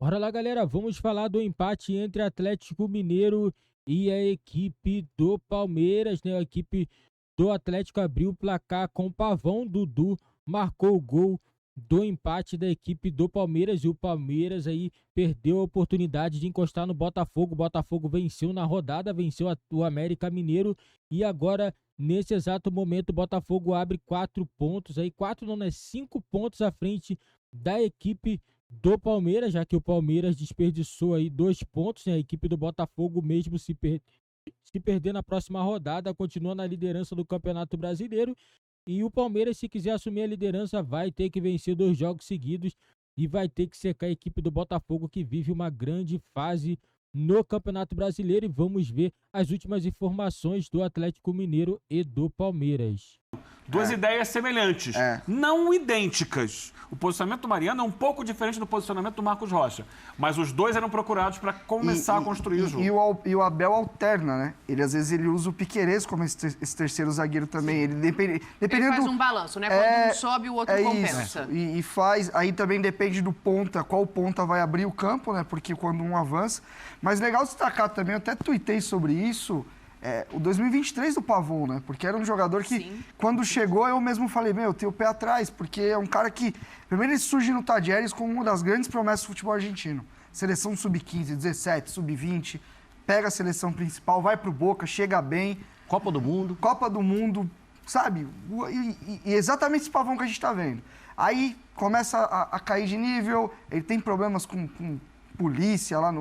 Bora lá, galera, vamos falar do empate entre Atlético Mineiro e a equipe do Palmeiras, né? A equipe do Atlético abriu o placar com o Pavão. Dudu marcou o gol do empate da equipe do Palmeiras e o Palmeiras aí perdeu a oportunidade de encostar no Botafogo. O Botafogo venceu na rodada, venceu o América Mineiro e agora, nesse exato momento, o Botafogo abre 4 pontos, aí 4 não, né? 5 pontos à frente da equipe do Palmeiras, já que o Palmeiras desperdiçou aí 2 pontos, né? A equipe do Botafogo, mesmo se perder na próxima rodada, continua na liderança do Campeonato Brasileiro. E o Palmeiras, se quiser assumir a liderança, vai ter que vencer 2 jogos seguidos e vai ter que secar a equipe do Botafogo, que vive uma grande fase no Campeonato Brasileiro. E vamos ver as últimas informações do Atlético Mineiro e do Palmeiras. Duas ideias semelhantes, não idênticas. O posicionamento do Mariano é um pouco diferente do posicionamento do Marcos Rocha, mas os dois eram procurados para começar a construir o jogo. E o Abel alterna, né? Ele, às vezes, ele usa o Piquerez como esse terceiro zagueiro também. Ele dependendo ele faz um balanço, né? Quando um sobe, o outro compensa. Isso. E faz... Aí também depende do ponta, qual ponta vai abrir o campo, né? Porque quando um avança... Mas legal destacar também, eu até tuitei sobre isso... o 2023 do Pavão, né? Porque era um jogador que, quando chegou, eu mesmo falei, meu, tem o pé atrás, porque é um cara que... Primeiro, ele surge no Tadieres como uma das grandes promessas do futebol argentino. Seleção sub-15, 17, sub-20, pega a seleção principal, vai pro Boca, chega bem. Copa do Mundo, sabe? E exatamente esse Pavão que a gente tá vendo. Aí começa a cair de nível, ele tem problemas com polícia lá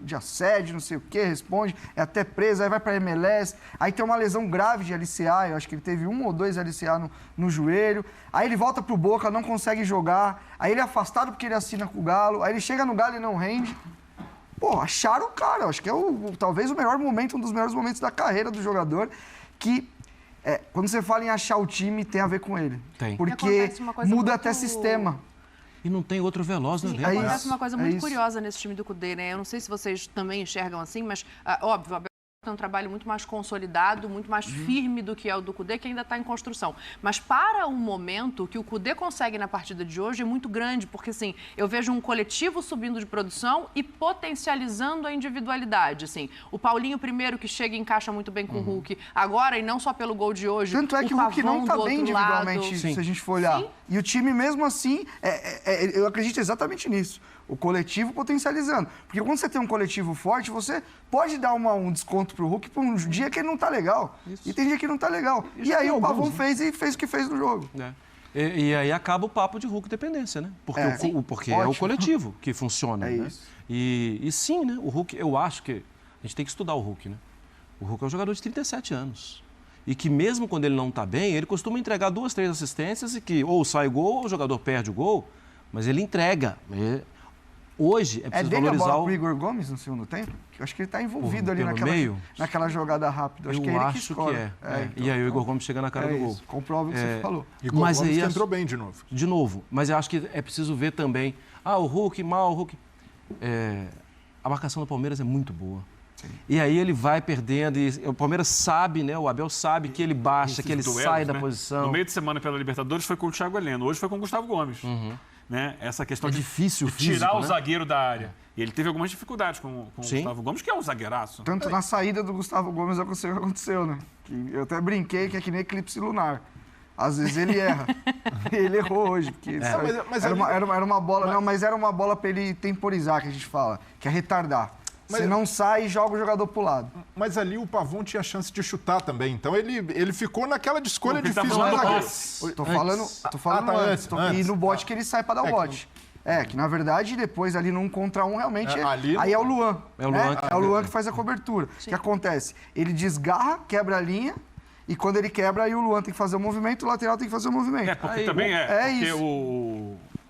de assédio, não sei o quê, responde, é até preso, aí vai pra MLS, aí tem uma lesão grave de LCA, eu acho que ele teve 1 ou 2 LCA no joelho, aí ele volta pro Boca, não consegue jogar, aí ele é afastado porque ele assina com o Galo, aí ele chega no Galo e não rende. Pô, acharam o cara, eu acho que é talvez o melhor momento, um dos melhores momentos da carreira do jogador, que quando você fala em achar o time, tem a ver com ele. Tem. Porque muda até sistema. E não tem outro veloz no elenco. Acontece uma coisa muito curiosa nesse time do Cudê, né? Eu não sei se vocês também enxergam assim, mas, óbvio, a tem um trabalho muito mais consolidado, muito mais firme do que é o do Cudê, que ainda está em construção. Mas para um momento que o Cudê consegue na partida de hoje é muito grande, porque assim, eu vejo um coletivo subindo de produção e potencializando a individualidade. Assim. O Paulinho primeiro, que chega e encaixa muito bem com o Hulk, agora, e não só pelo gol de hoje. Tanto é que o Hulk não está bem individualmente, se a gente for olhar. Sim. E o time, mesmo assim, eu acredito exatamente nisso. O coletivo potencializando. Porque quando você tem um coletivo forte, você pode dar um desconto pro Hulk por um dia que ele não tá legal. Isso. E tem dia que não tá legal. E aí o Pavão fez o que fez no jogo. E aí acaba o papo de Hulk dependência, né? Porque é o coletivo que funciona. É né? isso. E sim, né? O Hulk, eu acho que a gente tem que estudar o Hulk, né? O Hulk é um jogador de 37 anos. E que mesmo quando ele não tá bem, ele costuma entregar 2, 3 assistências e que ou sai gol ou o jogador perde o gol, mas ele entrega. Hoje é preciso valorizar a bola pro Igor Gomes no segundo tempo? Eu acho que ele está envolvido ali naquela jogada rápida. Acho que é ele que escolhe. Então, e aí o Igor Gomes chega na cara do gol. Comprova o que você falou. Igor Gomes que entrou bem de novo. De novo. Mas eu acho que é preciso ver também. O Hulk, o Hulk. A marcação do Palmeiras é muito boa. Sim. E aí ele vai perdendo, e o Palmeiras sabe, né? O Abel sabe que ele baixa, que ele sai da posição. No meio de semana pela Libertadores foi com o Thiago Heleno, hoje foi com o Gustavo Gomes. Né? Essa questão de tirar o zagueiro da área. E ele teve algumas dificuldades com o Gustavo Gomes, que é um zagueiraço. Tanto na saída do Gustavo Gomes aconteceu, né? Eu até brinquei que é que nem eclipse lunar. Às vezes ele erra. Ele errou hoje. Porque era uma bola, não, mas era uma bola para ele temporizar, que a gente fala, que é retardar. Você não sai e joga o jogador pro lado. Mas ali o Pavão tinha chance de chutar também. Então ele ficou naquela de escolha difícil. Tô falando antes. E no bote que ele sai pra dar o bote. Que na verdade depois ali no 1 contra 1 realmente aí é o Luan. É o Luan que faz a cobertura. O que acontece? Ele desgarra, quebra a linha. E quando ele quebra, aí o Luan tem que fazer o movimento, o lateral tem que fazer o movimento. Porque também porque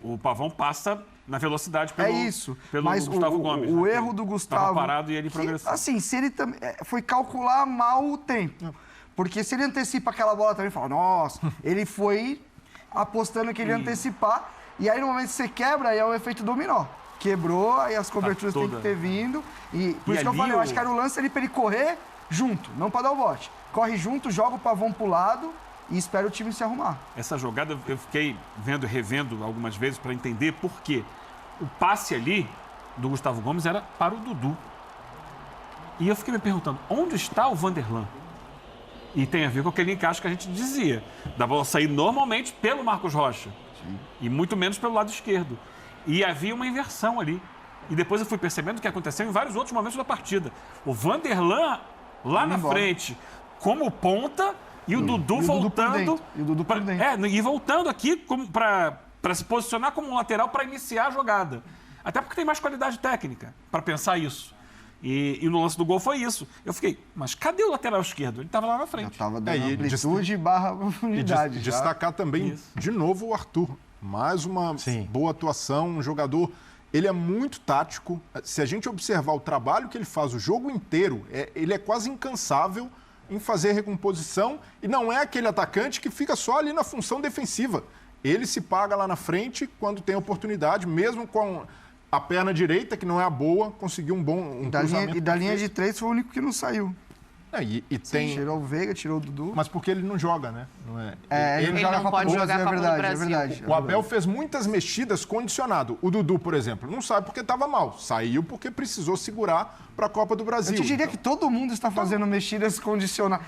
o Pavão passa na velocidade pelo Gustavo Gomes. O erro do Gustavo... Estava parado e ele progressou. Assim, se ele foi calcular mal o tempo. Porque se ele antecipa aquela bola também, fala, nossa, ele foi apostando que ele ia antecipar. E aí, no momento que você quebra, aí é o efeito dominó. Quebrou, aí as coberturas têm que ter vindo. E por isso que eu falei, eu acho que era o lance ali pra ele correr junto, não pra dar o bote. Corre junto, joga o Pavão pro lado e espera o time se arrumar. Essa jogada eu fiquei vendo e revendo algumas vezes para entender por quê. O passe ali do Gustavo Gomes era para o Dudu. E eu fiquei me perguntando, onde está o Vanderlan? E tem a ver com aquele encaixe que a gente dizia. Da bola sair normalmente pelo Marcos Rocha. Sim. E muito menos pelo lado esquerdo. E havia uma inversão ali. E depois eu fui percebendo o que aconteceu em vários outros momentos da partida. O Vanderlan lá na frente, como ponta, e o Dudu voltando. E o Dudu por dentro. E voltando aqui para se posicionar como um lateral para iniciar a jogada. Até porque tem mais qualidade técnica para pensar isso. E no lance do gol foi isso. Eu fiquei, mas cadê o lateral esquerdo? Ele estava lá na frente. Estava dando amplitude barra profundidade. E destacar também, de novo, o Arthur. Mais uma boa atuação, um jogador... Ele é muito tático. Se a gente observar o trabalho que ele faz o jogo inteiro, ele é quase incansável em fazer recomposição. E não é aquele atacante que fica só ali na função defensiva. Ele se paga lá na frente quando tem oportunidade, mesmo com a perna direita, que não é a boa, conseguiu um bom cruzamento. E da linha de 3 foi o único que não saiu. Tem... Tirou o Veiga, tirou o Dudu. Mas porque ele não joga, né? Não é... Ele não pode jogar a Copa do Brasil. É verdade. O Abel fez muitas mexidas condicionado. O Dudu, por exemplo, não sai porque estava mal. Saiu porque precisou segurar para a Copa do Brasil. Eu te diria que todo mundo está fazendo mexidas condicionadas.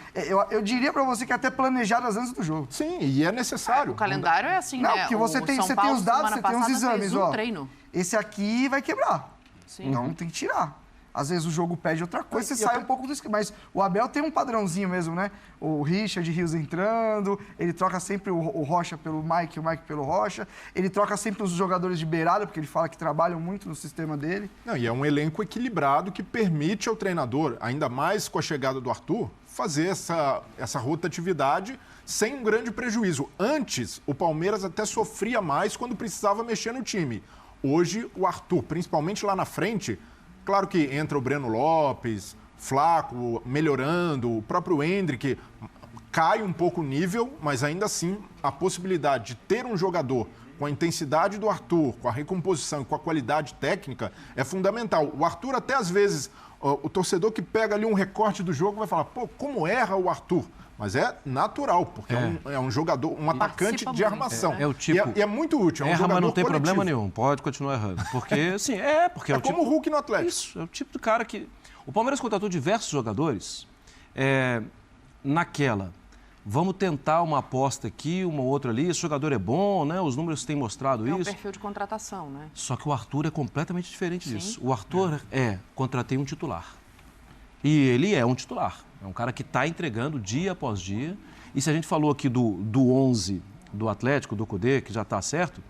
Eu diria para você que até planejadas antes do jogo. Sim, e é necessário. O calendário é assim, não, né? Porque você tem os dados, você tem os exames. Treino. Esse aqui vai quebrar. Sim. Então tem que tirar. Às vezes o jogo pede outra coisa, você sai um pouco do esquema. Mas o Abel tem um padrãozinho mesmo, né? O Richard Rios entrando, ele troca sempre o Rocha pelo Mike, o Mike pelo Rocha. Ele troca sempre os jogadores de beirada, porque ele fala que trabalham muito no sistema dele. Não, e é um elenco equilibrado que permite ao treinador, ainda mais com a chegada do Arthur, fazer essa rotatividade sem um grande prejuízo. Antes, o Palmeiras até sofria mais quando precisava mexer no time. Hoje, o Arthur, principalmente lá na frente... Claro que entra o Breno Lopes, Flaco, melhorando, o próprio Hendrick cai um pouco o nível, mas ainda assim a possibilidade de ter um jogador com a intensidade do Arthur, com a recomposição e com a qualidade técnica é fundamental. O Arthur até às vezes, o torcedor que pega ali um recorte do jogo vai falar, pô, como erra o Arthur? Mas é natural, porque é um jogador, um atacante de armação. É o tipo... E é muito útil. Erra, mas não tem problema nenhum. Pode continuar errando. Porque, assim, porque é o como tipo... o Hulk no Atlético. Isso, é o tipo de cara que... O Palmeiras contratou diversos jogadores naquela. Vamos tentar uma aposta aqui, uma outra ali. Esse jogador é bom, né? Os números têm mostrado isso. É um perfil de contratação, né? Só que o Arthur é completamente diferente disso. O Arthur contratei um titular. E ele é um titular. É um cara que está entregando dia após dia. E se a gente falou aqui do 11 do Atlético, do Cudê, que já está certo,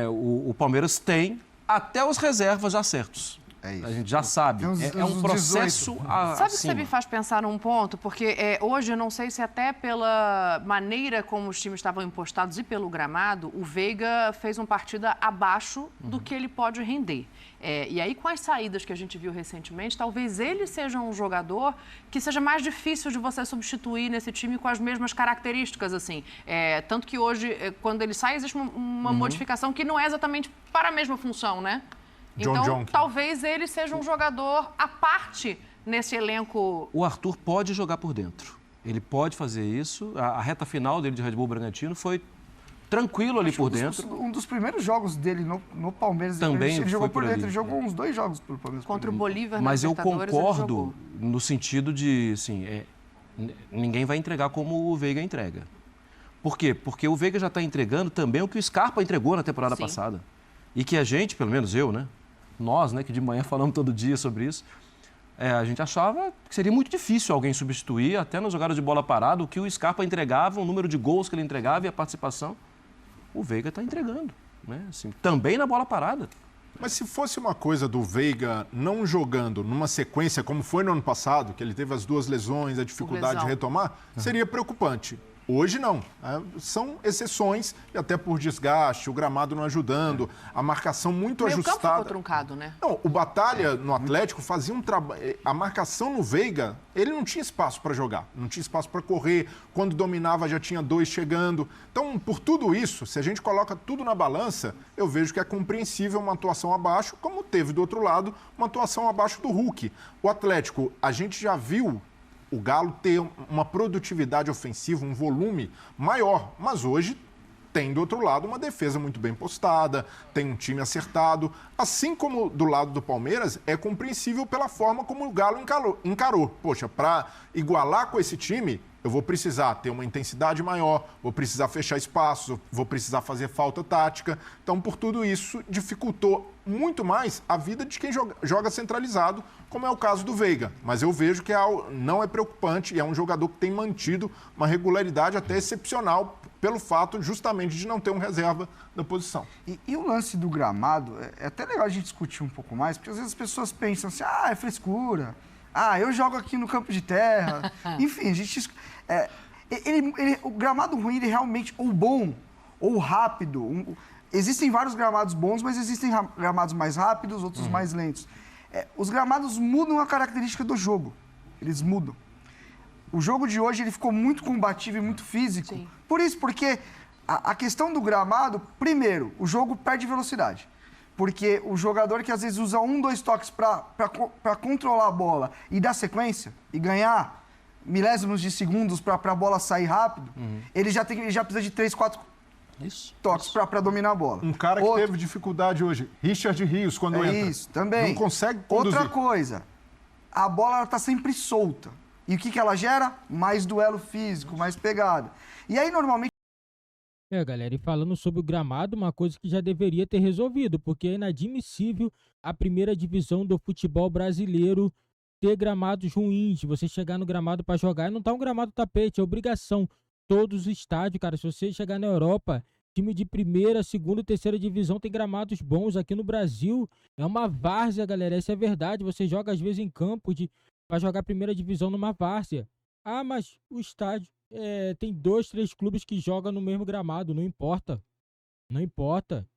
o Palmeiras tem até os reservas já certos. É isso. A gente já sabe. É um processo Sabe o que você me faz pensar num ponto? Porque hoje, eu não sei se até pela maneira como os times estavam impostados e pelo gramado, o Veiga fez uma partida abaixo do que ele pode render. E aí, com as saídas que a gente viu recentemente, talvez ele seja um jogador que seja mais difícil de você substituir nesse time com as mesmas características, assim. Tanto que hoje, quando ele sai, existe uma modificação que não é exatamente para a mesma função, né? Então, talvez ele seja um jogador à parte nesse elenco. O Arthur pode jogar por dentro. Ele pode fazer isso. A reta final dele de Red Bull Bragantino foi tranquilo ali por dentro. Um dos primeiros jogos dele no Palmeiras, também ele jogou por dentro. Ali. Ele jogou uns 2 jogos pelo Palmeiras. Contra o Bolívar, mas eu concordo no sentido de, assim, ninguém vai entregar como o Veiga entrega. Por quê? Porque o Veiga já está entregando também o que o Scarpa entregou na temporada passada. E que a gente, pelo menos eu, né? Nós, né, que de manhã falamos todo dia sobre isso, a gente achava que seria muito difícil alguém substituir, até nas jogadas de bola parada, o que o Scarpa entregava, o número de gols que ele entregava e a participação. O Veiga está entregando, né? Assim, também na bola parada. Mas se fosse uma coisa do Veiga não jogando numa sequência, como foi no ano passado, que ele teve as 2 lesões, a dificuldade de retomar, seria preocupante. Hoje não. São exceções, e até por desgaste, o gramado não ajudando, a marcação muito ajustada. O campo ficou truncado, né? Não, o Batalha no Atlético fazia um trabalho. A marcação no Veiga, ele não tinha espaço para jogar, não tinha espaço para correr. Quando dominava já tinha 2 chegando. Então, por tudo isso, se a gente coloca tudo na balança, eu vejo que é compreensível uma atuação abaixo, como teve do outro lado uma atuação abaixo do Hulk. O Atlético, a gente já viu o Galo ter uma produtividade ofensiva, um volume maior. Mas hoje tem do outro lado uma defesa muito bem postada, tem um time acertado. Assim como do lado do Palmeiras, é compreensível pela forma como o Galo encarou. Poxa, para igualar com esse time, eu vou precisar ter uma intensidade maior, vou precisar fechar espaços, vou precisar fazer falta tática. Então, por tudo isso, dificultou muito mais a vida de quem joga centralizado, como é o caso do Veiga. Mas eu vejo que não é preocupante e é um jogador que tem mantido uma regularidade até excepcional pelo fato justamente de não ter um reserva da posição. E o lance do gramado, é até legal a gente discutir um pouco mais, porque às vezes as pessoas pensam assim, é frescura, eu jogo aqui no campo de terra. Enfim, a gente... o gramado ruim, ele realmente, ou bom, ou rápido. Existem vários gramados bons, mas existem gramados mais rápidos, outros mais lentos. Os gramados mudam a característica do jogo. Eles mudam. O jogo de hoje ele ficou muito combativo e muito físico. Sim. Por isso, porque a questão do gramado, primeiro, o jogo perde velocidade. Porque o jogador que às vezes usa 1, 2 toques para controlar a bola e dar sequência e ganhar milésimos de segundos para a bola sair rápido, ele já precisa de 3, 4 toques para dominar a bola. Um cara que teve dificuldade hoje, Richard Rios, quando entra. Isso, também. Não consegue conduzir. Outra coisa, a bola está sempre solta. E o que ela gera? Mais duelo físico, mais pegada. E aí, normalmente... Galera, e falando sobre o gramado, uma coisa que já deveria ter resolvido, porque é inadmissível a primeira divisão do futebol brasileiro ter gramados ruins. Você chegar no gramado para jogar e não tá um gramado tapete, é obrigação. Todos os estádios, cara, se você chegar na Europa, time de primeira, segunda e terceira divisão tem gramados bons. Aqui no Brasil é uma várzea, galera, essa é a verdade. Você joga às vezes em campo para jogar primeira divisão numa várzea. Mas o estádio tem 2, 3 clubes que jogam no mesmo gramado, não importa. Não importa.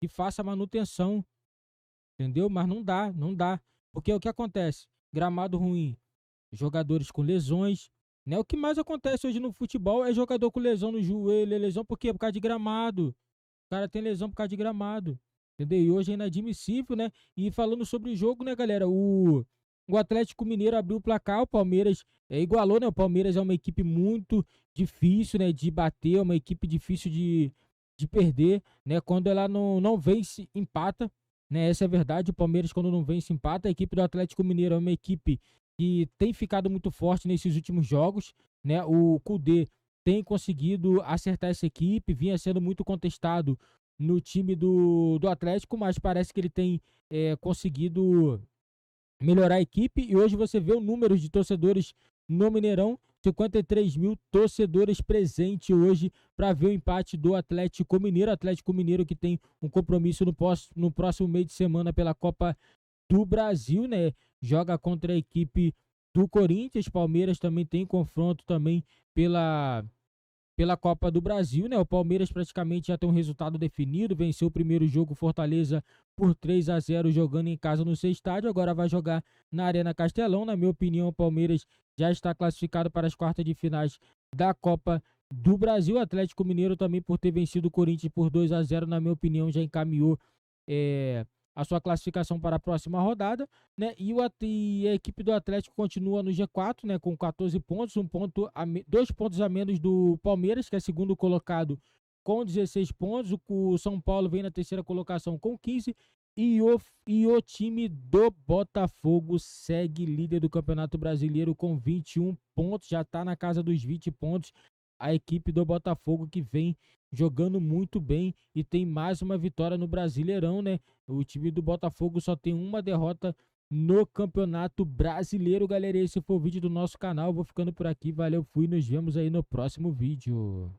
Que faça manutenção, entendeu? Mas não dá. Porque o que acontece? Gramado ruim, jogadores com lesões, né? O que mais acontece hoje no futebol é jogador com lesão no joelho, lesão por quê? Por causa de gramado. O cara tem lesão por causa de gramado, entendeu? E hoje é inadmissível, né? E falando sobre o jogo, né, galera? O Atlético Mineiro abriu o placar, o Palmeiras igualou, né? O Palmeiras é uma equipe muito difícil, né, de bater, é uma equipe difícil de perder, né? Quando ela não vence, empata, né? Essa é a verdade. O Palmeiras, quando não vence, empata. A equipe do Atlético Mineiro é uma equipe que tem ficado muito forte nesses últimos jogos, né? O Kudê tem conseguido acertar essa equipe, vinha sendo muito contestado no time do Atlético, mas parece que ele tem conseguido melhorar a equipe. E hoje você vê o número de torcedores no Mineirão, 53 mil torcedores presentes hoje para ver o empate do Atlético Mineiro. Atlético Mineiro que tem um compromisso no próximo meio de semana pela Copa do Brasil, né? Joga contra a equipe do Corinthians. Palmeiras também tem confronto também pela Copa do Brasil, né? O Palmeiras praticamente já tem um resultado definido, venceu o primeiro jogo Fortaleza por 3-0 jogando em casa no seu estádio, agora vai jogar na Arena Castelão. Na minha opinião, o Palmeiras já está classificado para as quartas de finais da Copa do Brasil. O Atlético Mineiro também, por ter vencido o Corinthians por 2-0, na minha opinião, já encaminhou a sua classificação para a próxima rodada, né? E a equipe do Atlético continua no G4, né, com 14 pontos, 2 pontos a menos do Palmeiras, que é segundo colocado, com 16 pontos. O São Paulo vem na terceira colocação com 15 e o time do Botafogo segue líder do Campeonato Brasileiro com 21 pontos, já está na casa dos 20 pontos. A equipe do Botafogo que vem jogando muito bem e tem mais uma vitória no Brasileirão, né? O time do Botafogo só tem uma derrota no Campeonato Brasileiro, galera. Esse foi o vídeo do nosso canal. Eu vou ficando por aqui. Valeu, fui. Nos vemos aí no próximo vídeo.